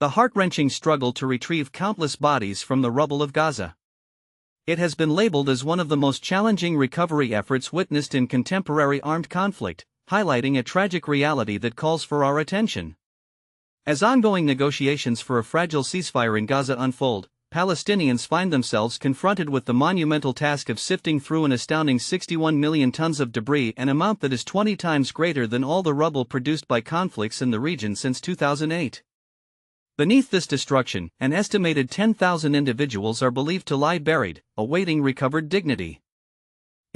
the heart-wrenching struggle to retrieve countless bodies from the rubble of Gaza. It has been labeled as one of the most challenging recovery efforts witnessed in contemporary armed conflict, highlighting a tragic reality that calls for our attention. As ongoing negotiations for a fragile ceasefire in Gaza unfold, Palestinians find themselves confronted with the monumental task of sifting through an astounding 61 million tons of debris, an amount that is 20 times greater than all the rubble produced by conflicts in the region since 2008. Beneath this destruction, an estimated 10,000 individuals are believed to lie buried, awaiting recovered dignity.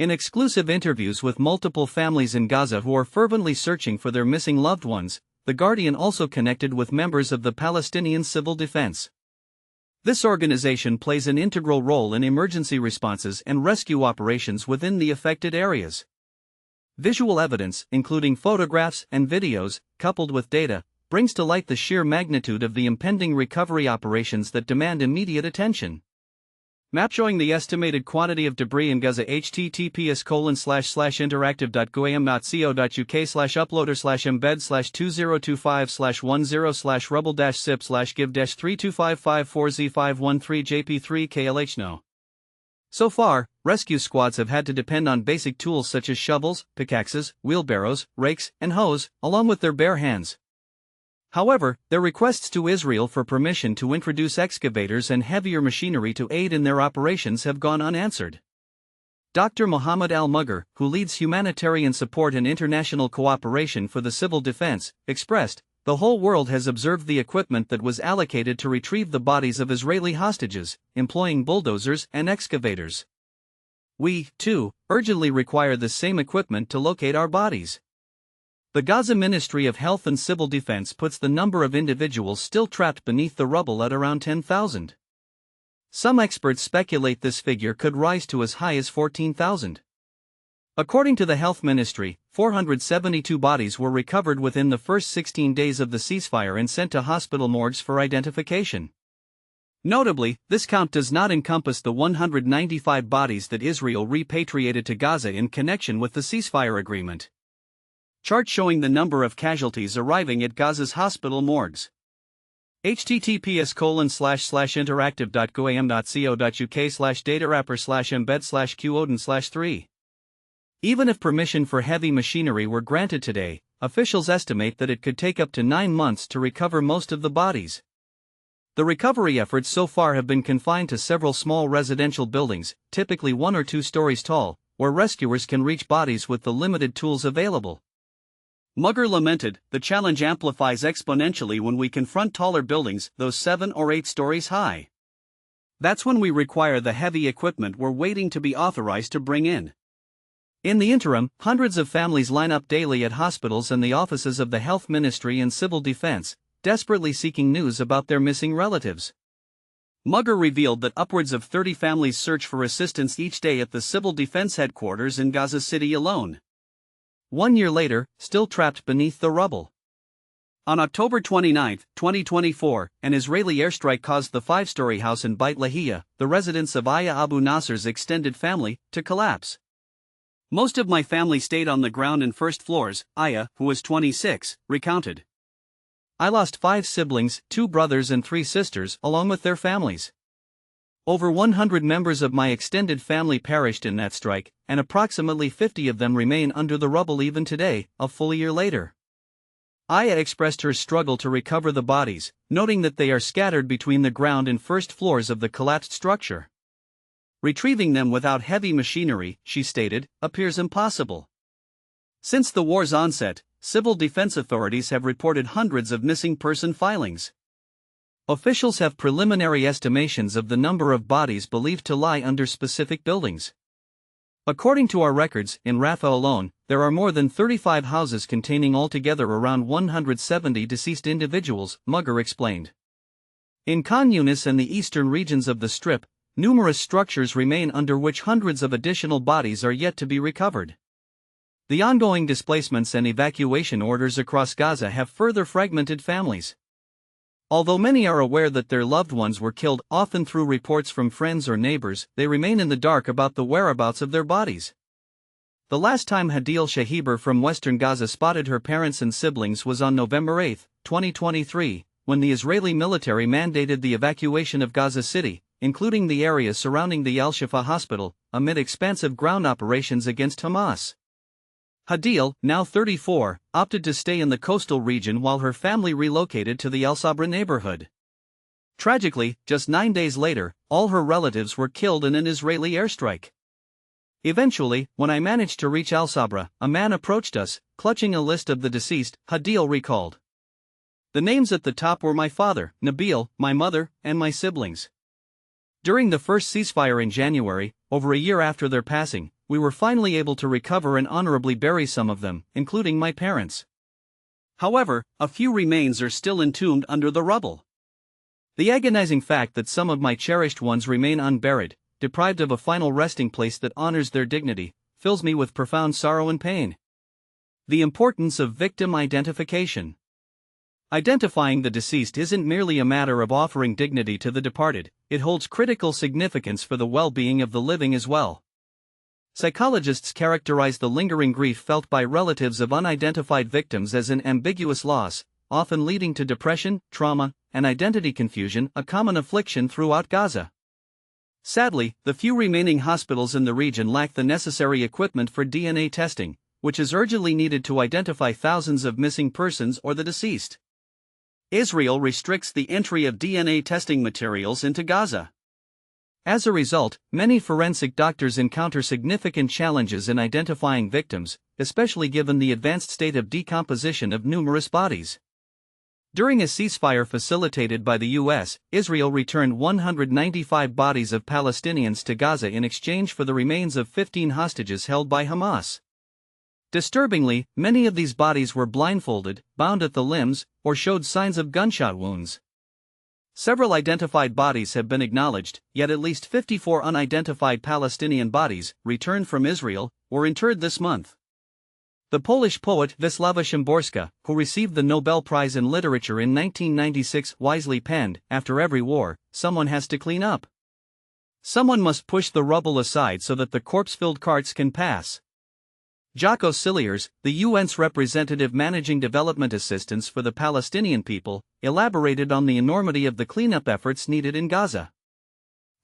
In exclusive interviews with multiple families in Gaza who are fervently searching for their missing loved ones, The Guardian also connected with members of the Palestinian Civil Defense. This organization plays an integral role in emergency responses and rescue operations within the affected areas. Visual evidence, including photographs and videos, coupled with data, brings to light the sheer magnitude of the impending recovery operations that demand immediate attention. Map showing the estimated quantity of debris in Gaza. https://interactive.goam.co.uk/uploader/embed/2025/10/rubble-sip/give-32554Z5130 So far, rescue squads have had to depend on basic tools such as shovels, pickaxes, wheelbarrows, rakes, and hoes, along with their bare hands. However, their requests to Israel for permission to introduce excavators and heavier machinery to aid in their operations have gone unanswered. Dr. Mohammed Al-Mugher, who leads humanitarian support and international cooperation for the civil defense, expressed, "The whole world has observed the equipment that was allocated to retrieve the bodies of Israeli hostages, employing bulldozers and excavators. We, too, urgently require the same equipment to locate our bodies." The Gaza Ministry of Health and Civil Defense puts the number of individuals still trapped beneath the rubble at around 10,000. Some experts speculate this figure could rise to as high as 14,000. According to the Health Ministry, 472 bodies were recovered within the first 16 days of the ceasefire and sent to hospital morgues for identification. Notably, this count does not encompass the 195 bodies that Israel repatriated to Gaza in connection with the ceasefire agreement. Chart showing the number of casualties arriving at Gaza's hospital morgues. https://interactive.goam.co.uk/datawrapper/embed/qodin/3 Even if permission for heavy machinery were granted today, officials estimate that it could take up to 9 months to recover most of the bodies. The recovery efforts so far have been confined to several small residential buildings, typically 1 or 2 stories tall, where rescuers can reach bodies with the limited tools available. Mugher lamented, "The challenge amplifies exponentially when we confront taller buildings, those 7 or 8 stories high. That's when we require the heavy equipment we're waiting to be authorized to bring in." In the interim, hundreds of families line up daily at hospitals and the offices of the Health Ministry and Civil Defense, desperately seeking news about their missing relatives. Mugher revealed that upwards of 30 families search for assistance each day at the Civil Defense headquarters in Gaza City alone. 1 year later, still trapped beneath the rubble. On October 29, 2024, an Israeli airstrike caused the 5-story house in Beit Lahia, the residence of Aya Abu Nasr's extended family, to collapse. "Most of my family stayed on the ground and first floors," Aya, who was 26, recounted. "I lost 5 siblings, 2 brothers and 3 sisters, along with their families. Over 100 members of my extended family perished in that strike, and approximately 50 of them remain under the rubble even today, a full year later." Aya expressed her struggle to recover the bodies, noting that they are scattered between the ground and first floors of the collapsed structure. Retrieving them without heavy machinery, she stated, appears impossible. Since the war's onset, civil defense authorities have reported hundreds of missing person filings. Officials have preliminary estimations of the number of bodies believed to lie under specific buildings. "According to our records, in Rafah alone, there are more than 35 houses containing altogether around 170 deceased individuals," Mugher explained. In Khan Yunis and the eastern regions of the Strip, numerous structures remain under which hundreds of additional bodies are yet to be recovered. The ongoing displacements and evacuation orders across Gaza have further fragmented families. Although many are aware that their loved ones were killed, often through reports from friends or neighbors, they remain in the dark about the whereabouts of their bodies. The last time Hadeel Shahiber from western Gaza spotted her parents and siblings was on November 8, 2023, when the Israeli military mandated the evacuation of Gaza City, including the areas surrounding the Al-Shifa hospital, amid expansive ground operations against Hamas. Hadeel, now 34, opted to stay in the coastal region while her family relocated to the El Sabra neighborhood. Tragically, just 9 days later, all her relatives were killed in an Israeli airstrike. Eventually, when I managed to reach Al Sabra, a man approached us, clutching a list of the deceased, Hadeel recalled. The names at the top were my father, Nabil, my mother, and my siblings. During the first ceasefire in January, over a year after their passing, we were finally able to recover and honorably bury some of them, including my parents. However, a few remains are still entombed under the rubble. The agonizing fact that some of my cherished ones remain unburied, deprived of a final resting place that honors their dignity, fills me with profound sorrow and pain. The importance of victim identification. Identifying the deceased isn't merely a matter of offering dignity to the departed, it holds critical significance for the well-being of the living as well. Psychologists characterize the lingering grief felt by relatives of unidentified victims as an ambiguous loss, often leading to depression, trauma, and identity confusion, a common affliction throughout Gaza. Sadly, the few remaining hospitals in the region lack the necessary equipment for DNA testing, which is urgently needed to identify thousands of missing persons or the deceased. Israel restricts the entry of DNA testing materials into Gaza. As a result, many forensic doctors encounter significant challenges in identifying victims, especially given the advanced state of decomposition of numerous bodies. During a ceasefire facilitated by the U.S., Israel returned 195 bodies of Palestinians to Gaza in exchange for the remains of 15 hostages held by Hamas. Disturbingly, many of these bodies were blindfolded, bound at the limbs, or showed signs of gunshot wounds. Several identified bodies have been acknowledged, yet at least 54 unidentified Palestinian bodies, returned from Israel, were interred this month. The Polish poet Wisława Szymborska, who received the Nobel Prize in Literature in 1996, wisely penned, "After every war, someone has to clean up. Someone must push the rubble aside so that the corpse-filled carts can pass." Jaco Cilliers, the UN's representative managing development assistance for the Palestinian people, elaborated on the enormity of the cleanup efforts needed in Gaza.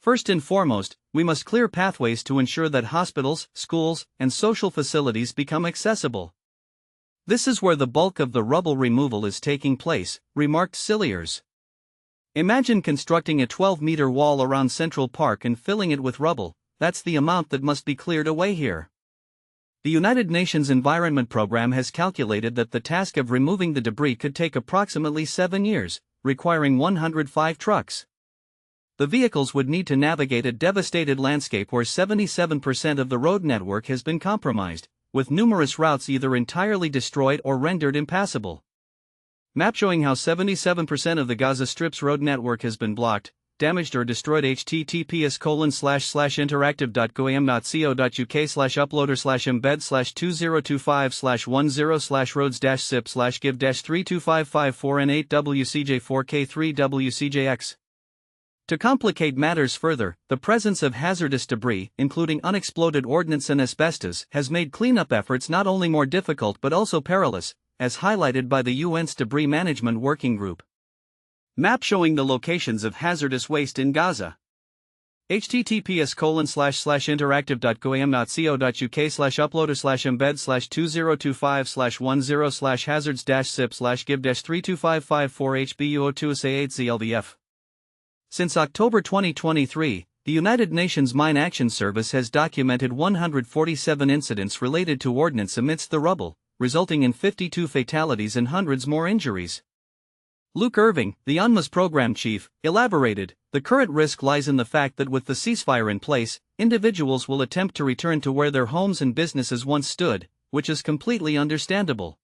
First and foremost, we must clear pathways to ensure that hospitals, schools, and social facilities become accessible. This is where the bulk of the rubble removal is taking place, remarked Cilliers. Imagine constructing a 12-meter wall around Central Park and filling it with rubble. That's the amount that must be cleared away here. The United Nations Environment Programme has calculated that the task of removing the debris could take approximately 7 years, requiring 105 trucks. The vehicles would need to navigate a devastated landscape where 77% of the road network has been compromised, with numerous routes either entirely destroyed or rendered impassable. Map showing how 77% of the Gaza Strip's road network has been blocked, damaged or destroyed. https://interact.goam.co.uk/uploader/embed/2025/10/slide-sip/give-32554N8WCJ4K3WCJX. To complicate matters further, the presence of hazardous debris, including unexploded ordnance and asbestos, has made cleanup efforts not only more difficult but also perilous, as highlighted by the UN's Debris Management Working Group. Map showing the locations of hazardous waste in Gaza. https://interact.goam.co.uk/uploader/embed/2025/10/hazards-sip/give-32554HBU02SA8ZLVF. Since October 2023, the United Nations Mine Action Service has documented 147 incidents related to ordnance amidst the rubble, resulting in 52 fatalities and hundreds more injuries. Luke Irving, the UNMA's program chief, elaborated, "The current risk lies in the fact that with the ceasefire in place, individuals will attempt to return to where their homes and businesses once stood, which is completely understandable.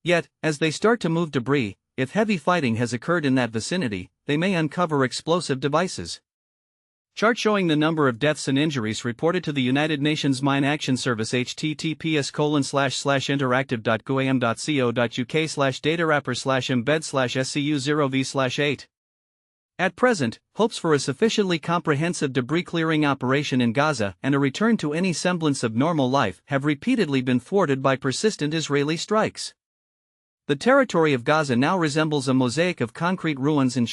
Yet, as they start to move debris, if heavy fighting has occurred in that vicinity, they may uncover explosive devices." Chart showing the number of deaths and injuries reported to the United Nations Mine Action Service. https://interactive.goam.co.uk/datawrapper/embed/SCU0V/8. At present, hopes for a sufficiently comprehensive debris clearing operation in Gaza and a return to any semblance of normal life have repeatedly been thwarted by persistent Israeli strikes. The territory of Gaza now resembles a mosaic of concrete ruins and